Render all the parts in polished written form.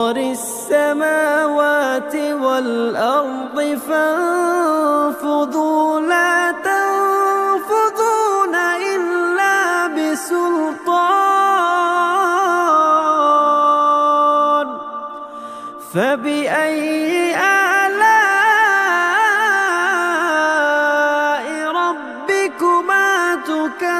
السماوات والأرض فانفضوا لا تنفضون إلا بسلطان فبأي آلاء ربكما تكذبان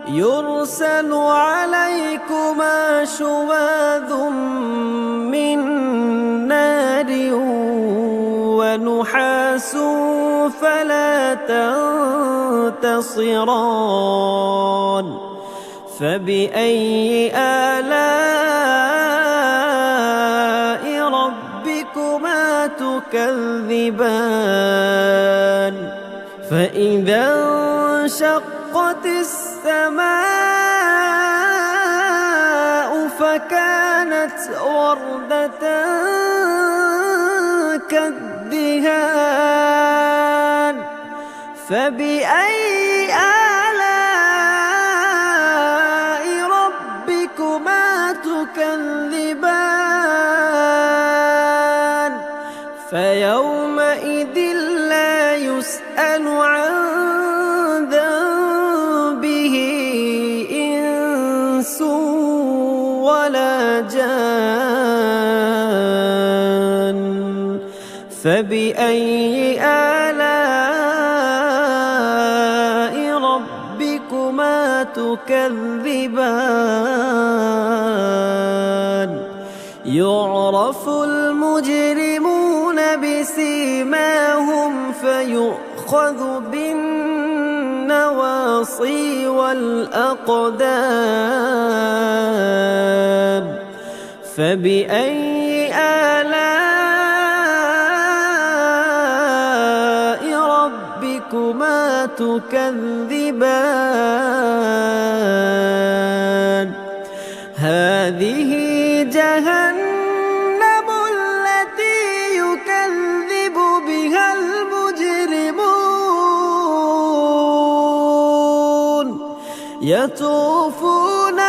يرسل عليكما شواظ من نار ونحاس فلا تنتصران فبأي آلاء ربكما تكذبان فإذا انشقت السماء فكانت وردة كالدهان فبأي آلاء ربكما تكذبان فيومئذ لا يسأل عن ذنبه إنس ولا جان فبأي آلاء ربكما تكذبان يعرف المجرمون بسيماهم فيؤخذ بالنواصي والأقدام فبأي آلاء ربكما تكذبان هذه جهنم التي يكذب بها المجرمون يطوفون